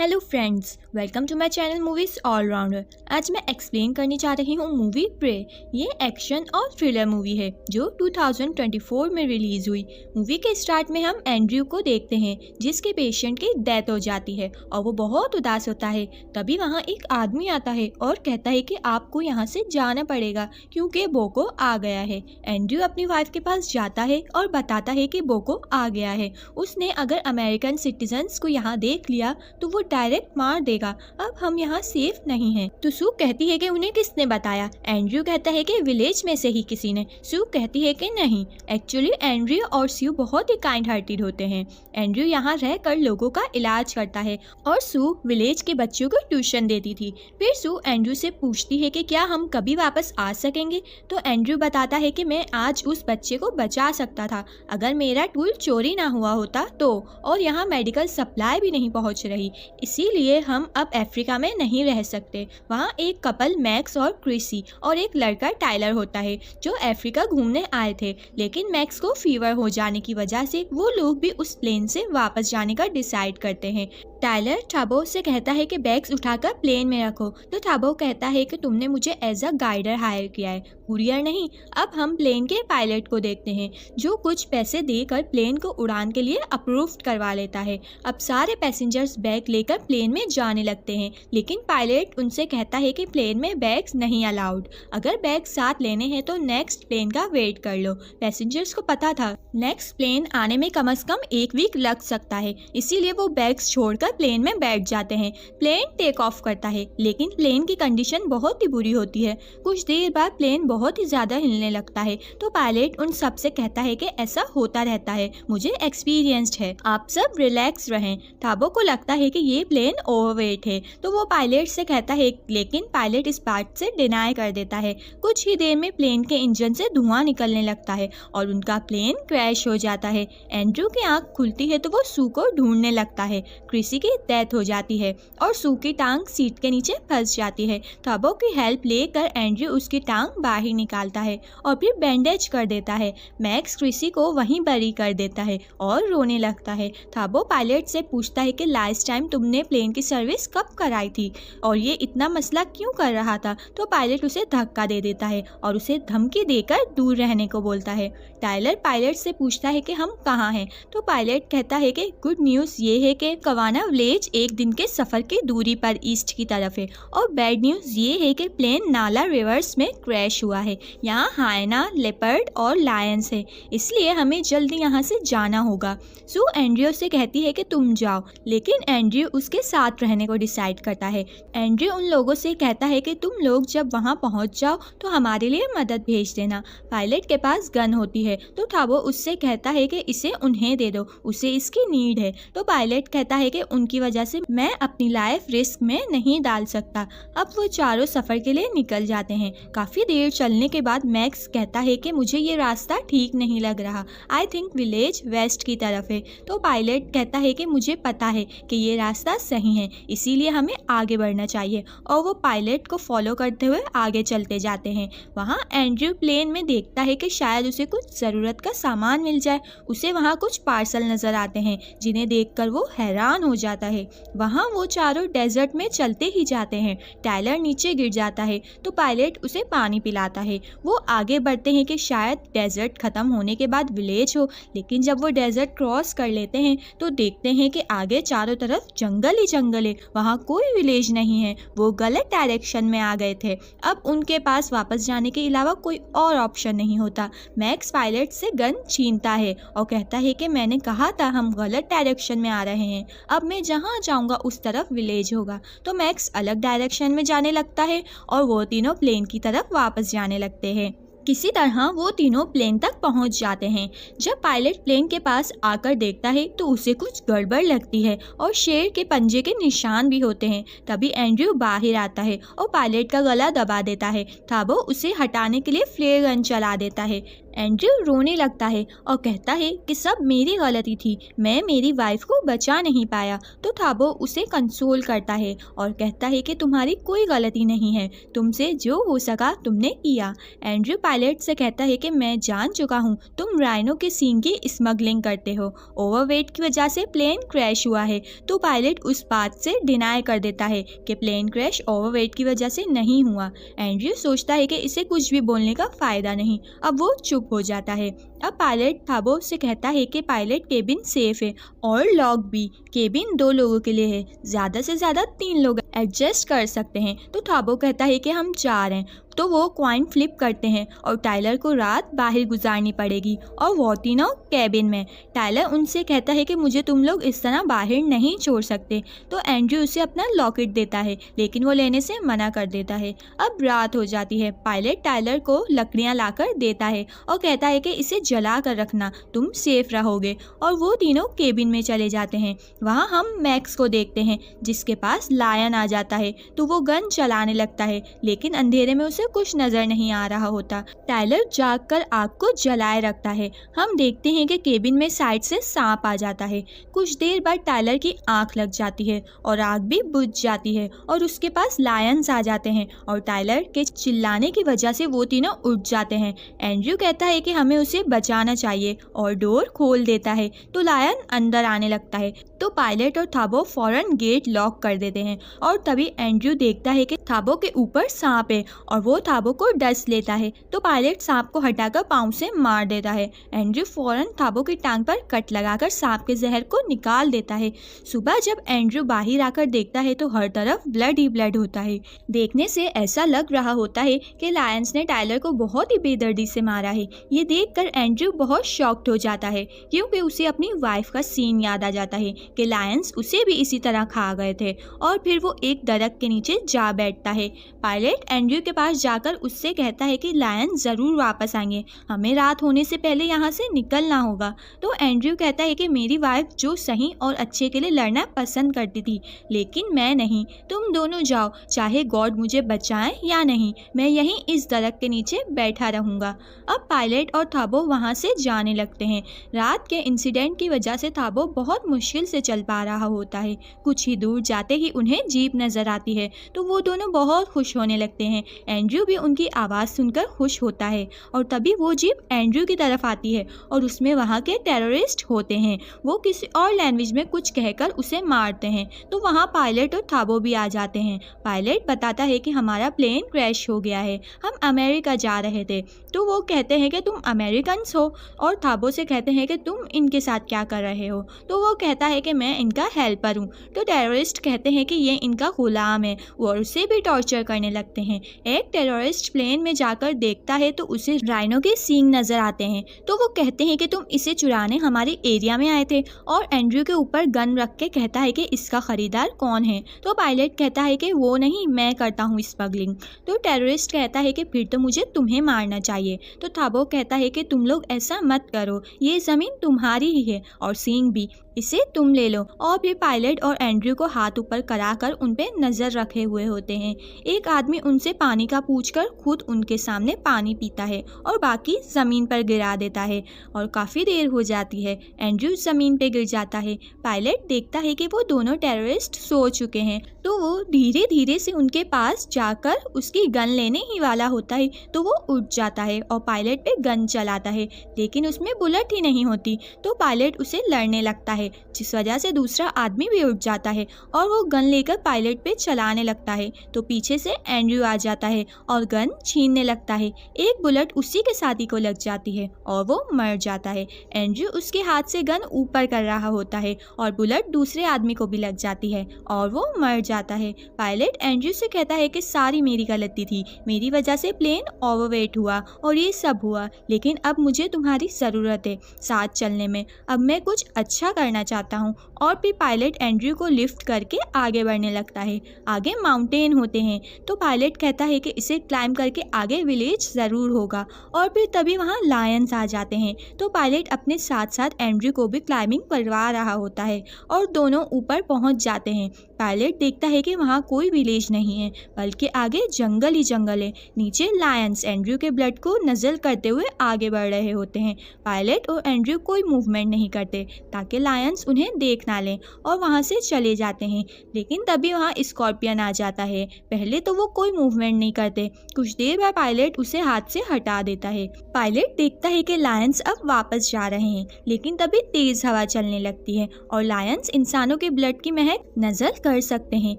Hello friends, welcome to my channel movies allrounder. आज मैं explain करने जा रही हूँ मूवी प्रे। ये एक्शन और थ्रिलर मूवी है जो 2024 में रिलीज हुई। मूवी के स्टार्ट में हम एंड्रयू को देखते हैं जिसके पेशेंट की डेथ हो जाती है और वो बहुत उदास होता है। तभी वहाँ एक आदमी आता है और कहता है कि आपको यहाँ से जाना पड़ेगा क्योंकि बोको आ गया है। एंड्रयू अपनी वाइफ के पास जाता है और बताता है कि बोको आ गया है। उसने अगर अमेरिकन सिटीजन्स को यहाँ देख लिया तो वो डायरेक्ट मार देगा। अब हम यहाँ सेफ नहीं हैं। तो सू कहती है कि उन्हें किसने बताया। एंड्रयू कहता है कि विलेज में से ही किसी ने। सू कहती है कि नहीं, एक्चुअली एंड्रयू और सू बहुत ही काइंड हार्टेड होते हैं। एंड्रयू यहाँ रहकर लोगों का इलाज करता है और सू विलेज के बच्चों को ट्यूशन देती थी। फिर सू एंड्रयू से पूछती है कि क्या हम कभी वापस आ सकेंगे। तो एंड्रयू बताता है कि मैं आज उस बच्चे को बचा सकता था अगर मेरा टूल चोरी ना हुआ होता तो, और यहाँ मेडिकल सप्लाई भी नहीं पहुँच रही, इसीलिए हम अब अफ्रीका में नहीं रह सकते। वहाँ एक कपल मैक्स और क्रिसी और एक लड़का टाइलर होता है जो अफ्रीका घूमने आए थे, लेकिन मैक्स को फीवर हो जाने की वजह से वो लोग भी उस प्लेन से वापस जाने का डिसाइड करते हैं। टाइलर थाबो से कहता है कि बैग्स उठाकर प्लेन में रखो, तो थाबो कहता है कि तुमने मुझे एज अ गाइडर हायर किया है, कुरियर नहीं। अब हम प्लेन के पायलट को देखते हैं जो कुछ पैसे देकर प्लेन को उड़ान के लिए अप्रूव करवा लेता है। अब सारे पैसेंजर्स बैग लेकर प्लेन में जाने लगते हैं, लेकिन पायलट उनसे कहता है कि प्लेन में बैग्स नहीं अलाउड। अगर बैग साथ लेने हैं तो नेक्स्ट प्लेन का वेट कर लो। पैसेंजर्स को पता था नेक्स्ट प्लेन आने में कम से कम 1 वीक लग सकता है, इसीलिए वो बैग्स छोड़कर प्लेन में बैठ जाते हैं। प्लेन टेक ऑफ करता है, लेकिन प्लेन की कंडीशन बहुत ही बुरी होती है। कुछ देर बाद प्लेन बहुत ही ज्यादा हिलने लगता है, तो पायलट उन सब से कहता है कि ऐसा होता रहता है, मुझे एक्सपीरियंस्ड है, आप सब रिलैक्स रहें। थाबो को लगता है कि ये प्लेन ओवरवेट है, तो वो पायलट से कहता है, लेकिन पायलट इस बात से डिनाई कर देता है। कुछ ही देर में प्लेन के इंजन से धुआं निकलने लगता है और उनका प्लेन क्रैश हो जाता है। एंड्रयू की आंख खुलती है तो वो सू को ढूंढने लगता है। क्रिसी की डेथ हो जाती है और सू की टांग सीट के नीचे फंस जाती है। थाबो की हेल्प लेकर एंड्रयू उसकी टांग बाहर निकालता है और फिर बैंडेज कर देता है। मैक्स क्रिसी को वहीं बरी कर देता है और रोने लगता है। थाबो पायलट से पूछता है कि लास्ट टाइम तुमने प्लेन की सर्विस कब कराई थी और ये इतना मसला क्यों कर रहा था। तो पायलट उसे धक्का दे देता है और उसे धमकी देकर दूर रहने को बोलता है। टाइलर पायलट से पूछता है कि हम कहाँ हैं, तो पायलट कहता है कि गुड न्यूज़ ये है कि कवाना विलेज 1 दिन के सफर की दूरी पर ईस्ट की तरफ है, और बैड न्यूज़ ये है कि प्लेन नाला रिवर्स में क्रैश हुआ है। यहाँ हायना, लेपर्ड और लायंस है, इसलिए हमें जल्दी यहाँ से जाना होगा। सू एंड्रयू से कहती है कि तुम जाओ, लेकिन एंड्रयू उसके साथ रहने को डिसाइड करता है। एंड्रयू उन लोगों से कहता है कि तुम लोग जब वहाँ पहुँच जाओ तो हमारे लिए मदद भेज देना। पायलट के पास गन होती है, तो थाबो उससे कहता है कि इसे उन्हें दे दो, उसे इसकी नीड है। तो पायलट कहता है कि उनकी वजह से मैं अपनी लाइफ रिस्क में नहीं डाल सकता। अब वो चारों सफर के लिए निकल जाते हैं। काफी देर चलने के बाद मैक्स कहता है कि मुझे ये रास्ता ठीक नहीं लग रहा, आई थिंक विलेज वेस्ट की तरफ है। तो पायलट कहता है कि मुझे पता है कि ये रास्ता सही है, इसीलिए हमें आगे बढ़ना चाहिए, और वो पायलट को फॉलो करते हुए आगे चलते जाते हैं। वहाँ एंड्रयू प्लेन में देखता है कि शायद उसे कुछ ज़रूरत का सामान मिल जाए। उसे वहाँ कुछ पार्सल नजर आते हैं जिन्हें देखकर वो हैरान हो जाता है। वहाँ वो चारों डेजर्ट में चलते ही जाते हैं। टाइलर नीचे गिर जाता है तो पायलट उसे पानी पिलाता है। वो आगे बढ़ते हैं कि शायद डेजर्ट खत्म होने के बाद विलेज हो, लेकिन जब वो डेजर्ट क्रॉस कर लेते हैं तो देखते हैं कि आगे चारों तरफ जंगल ही जंगल है, वहाँ कोई विलेज नहीं है। वो गलत डायरेक्शन में आ गए थे। अब उनके पास वापस जाने के अलावा कोई और ऑप्शन नहीं होता। मैक्स पायलट से गन छीनता है और कहता है कि मैंने कहा था हम गलत डायरेक्शन में आ रहे हैं, अब मैं जहाँ जाऊँगा उस तरफ विलेज होगा। तो मैक्स अलग डायरेक्शन में जाने लगता है और वो तीनों प्लेन की तरफ वापस जाने लगते हैं। किसी तरह वो तीनों प्लेन तक पहुंच जाते हैं। जब पायलट प्लेन के पास आकर देखता है तो उसे कुछ गड़बड़ लगती है और शेर के पंजे के निशान भी होते हैं। तभी एंड्रयू बाहर आता है और पायलट का गला दबा देता है। थाबो उसे हटाने के लिए फ्लेयर गन चला देता है। एंड्रयू रोने लगता है और कहता है कि सब मेरी गलती थी, मैं मेरी वाइफ को बचा नहीं पाया। तो थाबो उसे कंसोल करता है और कहता है कि तुम्हारी कोई गलती नहीं है, तुमसे जो हो सका तुमने किया। एंड्रयू पायलट से कहता है कि मैं जान चुका हूँ तुम राइनो के सींग की स्मगलिंग करते हो, ओवरवेट की वजह से प्लेन क्रैश हुआ है। तो पायलट उस बात से डिनाई कर देता है कि प्लेन क्रैश ओवरवेट की वजह से नहीं हुआ। एंड्रयू सोचता है कि इसे कुछ भी बोलने का फ़ायदा नहीं, अब वो चुप हो जाता है। अब पायलट थाबो से कहता है कि पायलट केबिन सेफ है और लॉक भी। केबिन 2 लोगों के लिए है, ज़्यादा से ज़्यादा 3 लोग एडजस्ट कर सकते हैं। तो थाबो कहता है कि हम 4 हैं। तो वो कॉइन फ्लिप करते हैं और टाइलर को रात बाहर गुजारनी पड़ेगी और वो तीनों कैबिन में। टाइलर उनसे कहता है कि मुझे तुम लोग इस तरह बाहर नहीं छोड़ सकते। तो एंड्रयू उसे अपना लॉकेट देता है, लेकिन वो लेने से मना कर देता है। अब रात हो जाती है। पायलट टाइलर को लकड़ियाँ लाकर देता है और कहता है कि इसे जला कर रखना, तुम सेफ रहोगे। और वो तीनों केबिन में चले जाते हैं। वहाँ हम मैक्स को देखते हैं जिसके पास लायन आ जाता है। तो वो गन चलाने लगता है, लेकिन अंधेरे में उसे कुछ नजर नहीं आ रहा होता। टाइलर जागकर आग को जलाए रखता है। हम देखते हैं कि केबिन में साइड से सांप आ जाता है। कुछ देर बाद टाइलर की आंख लग जाती है और आग भी बुझ जाती है और उसके पास लायंस आ जाते हैं और टाइलर के चिल्लाने की वजह से वो तीनों उठ जाते हैं। एंड्रयू कहता है कि हमें उसे बचाना चाहिए और डोर खोल देता है। तो लायन अंदर आने लगता है। तो पायलट और थाबो फौरन गेट लॉक कर देते हैं और तभी एंड्रयू देखता है कि थाबो के ऊपर सांप है और वो थाबो को डस लेता है। तो पायलट सांप को हटाकर पाँव से मार देता है। एंड्रयू फौरन थाबो की टांग पर कट लगाकर सांप के जहर को निकाल देता है। सुबह जब एंड्रयू बाहर आकर देखता है तो हर तरफ ब्लड ही ब्लड होता है। देखने से ऐसा लग रहा होता है कि लायंस ने टाइलर को बहुत ही बेदर्दी से मारा है। ये देखकर एंड्रयू बहुत शॉक्ड हो जाता है, क्योंकि उसे अपनी वाइफ का सीन याद आ जाता है कि लायंस उसे भी इसी तरह खा गए थे। और फिर वो एक दरख्त के नीचे जा बैठता है। पायलट एंड्रयू के पास जाकर उससे कहता है कि लायन ज़रूर वापस आएंगे, हमें रात होने से पहले यहाँ से निकलना होगा। तो एंड्रयू कहता है कि मेरी वाइफ जो सही और अच्छे के लिए लड़ना पसंद करती थी, लेकिन मैं नहीं। तुम दोनों जाओ, चाहे गॉड मुझे बचाए या नहीं, मैं यहीं इस दरख्त के नीचे बैठा रहूँगा। अब पायलट और थाबो वहाँ से जाने लगते हैं। रात के इंसिडेंट की वजह से थाबो बहुत मुश्किल से चल पा रहा होता है। कुछ ही दूर जाते ही उन्हें जीप नज़र आती है, तो वो दोनों बहुत खुश होने लगते हैं। एंड्रयू भी उनकी आवाज़ सुनकर खुश होता है और तभी वो जीप एंड्रयू की तरफ आती है और उसमें वहाँ के टेररिस्ट होते हैं। वो किसी और लैंग्वेज में कुछ कहकर उसे मारते हैं। तो वहाँ पायलट और थाबो भी आ जाते हैं। पायलट बताता है कि हमारा प्लेन क्रैश हो गया है, हम अमेरिका जा रहे थे। तो वो कहते हैं कि तुम अमेरिकन्स हो और थाबो से कहते हैं कि तुम इनके साथ क्या कर रहे हो। तो वो कहता है कि मैं इनका हेल्पर हूँ। तो टेररिस्ट कहते हैं कि ये इनका गुलाम है और उसे भी टॉर्चर करने लगते हैं। एक टेररिस्ट प्लेन में जाकर देखता है तो उसे राइनो के सींग नजर आते हैं। तो वो कहते हैं कि तुम इसे चुराने हमारे एरिया में आए थे और एंड्रयू के ऊपर गन रख के कहता है कि इसका खरीदार कौन है। तो पायलट कहता है कि वो नहीं, मैं करता हूँ स्मगलिंग। तो टेररिस्ट कहता है कि फिर तो मुझे तुम्हें मारना चाहिए। तो थाबो कहता है कि तुम लोग ऐसा मत करो, ये ज़मीन तुम्हारी ही है और सींग भी, इसे तुम ले लो। और फिर पायलट और एंड्रयू को हाथ ऊपर कराकर उन पे नज़र रखे हुए होते हैं। एक आदमी उनसे पानी का पूछकर खुद उनके सामने पानी पीता है और बाकी ज़मीन पर गिरा देता है और काफ़ी देर हो जाती है। एंड्रयू ज़मीन पे गिर जाता है। पायलट देखता है कि वो दोनों टेररिस्ट सो चुके हैं। तो वो धीरे धीरे से उनके पास जाकर उसकी गन लेने ही वाला होता है। तो वो उठ जाता है और पायलट पे गन चलाता है, लेकिन उसमें बुलेट ही नहीं होती। तो पायलट उसे लड़ने लगता है, जिस वजह से दूसरा आदमी भी उठ जाता है और वो गन लेकर पायलट पे चलाने लगता है। तो पीछे से एंड्रयू आ जाता है और गन छीनने लगता है। एक बुलेट उसी के साथी को लग जाती है और वो मर जाता है। एंड्रयू उसके हाथ से गन ऊपर कर रहा होता है और बुलेट दूसरे आदमी को भी लग जाती है और वो मर जाता है। पायलट एंड्रयू से कहता है कि सारी मेरी गलती थी, मेरी वजह से प्लेन ओवरवेट हुआ और ये सब हुआ, लेकिन अब मुझे तुम्हारी ज़रूरत है साथ चलने में। अब मैं कुछ अच्छा करना चाहता हूँ। और फिर पायलट एंड्रयू को लिफ्ट करके आगे बढ़ने लगता है। आगे माउंटेन होते हैं। तो पायलट कहता है कि इसे क्लाइंब करके आगे विलेज ज़रूर होगा। और फिर तभी वहाँ लायंस आ जाते हैं। तो पायलट अपने साथ साथ एंड्रयू को भी क्लाइंबिंग करवा रहा होता है और दोनों ऊपर पहुँच जाते हैं। पायलट देखता है कि वहाँ कोई विलेज नहीं है, बल्कि आगे जंगल ही जंगल है। नीचे लायंस एंड्रयू के ब्लड को नज़र करते हुए आगे बढ़ रहे होते हैं। पायलट और एंड्रयू कोई मूवमेंट नहीं करते ताकि लायंस उन्हें देख ना लें और वहाँ से चले जाते हैं। लेकिन तभी वहाँ स्कॉर्पियन आ जाता है। पहले तो वो कोई मूवमेंट नहीं करते, कुछ देर बाद पायलट उसे हाथ से हटा देता है। पायलट देखता है कि लायंस अब वापस जा रहे हैं, लेकिन तभी तेज हवा चलने लगती है और लायंस इंसानों के ब्लड की महक नजर कर सकते हैं।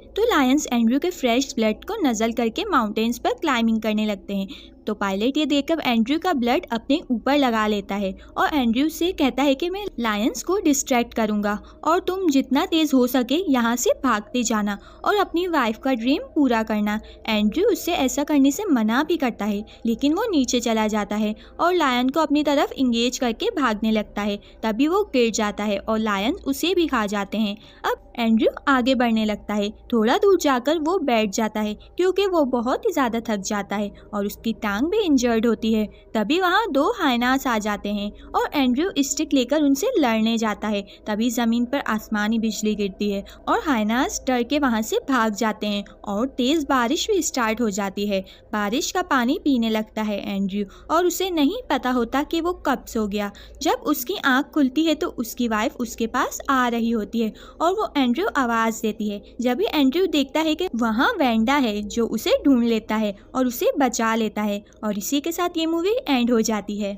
तो लायंस एंड्रयू के फ्रेश ब्लड को नजर करके माउंटेन्स पर क्लाइंबिंग करने लगते हैं। तो पायलट ये देखकर एंड्रयू का ब्लड अपने ऊपर लगा लेता है और एंड्रयू से कहता है कि मैं लायंस को डिस्ट्रैक्ट करूंगा और तुम जितना तेज हो सके यहाँ से भागते जाना और अपनी वाइफ का ड्रीम पूरा करना। एंड्रयू उससे ऐसा करने से मना भी करता है, लेकिन वो नीचे चला जाता है और लायन को अपनी तरफ इंगेज करके भागने लगता है। तभी वो गिर जाता है और लायन उसे भी खा जाते हैं। अब एंड्रयू आगे बढ़ने लगता है। थोड़ा दूर जाकर वो बैठ जाता है क्योंकि वो बहुत ही ज़्यादा थक जाता है और उसकी टांग भी इंजर्ड होती है। तभी वहाँ 2 हाइनास आ जाते हैं और एंड्रयू स्टिक लेकर उनसे लड़ने जाता है। तभी ज़मीन पर आसमानी बिजली गिरती है और हाइनास डर के वहाँ से भाग जाते हैं और तेज़ बारिश भी स्टार्ट हो जाती है। बारिश का पानी पीने लगता है एंड्रयू और उसे नहीं पता होता कि वो कब सो गया। जब उसकी आँख खुलती है तो उसकी वाइफ उसके पास आ रही होती है और वो एंड्रयू आवाज़ देती है। जब भी एंड्रयू देखता है कि वहाँ वेंडा है जो उसे ढूंढ लेता है और उसे बचा लेता है। और इसी के साथ ये मूवी एंड हो जाती है।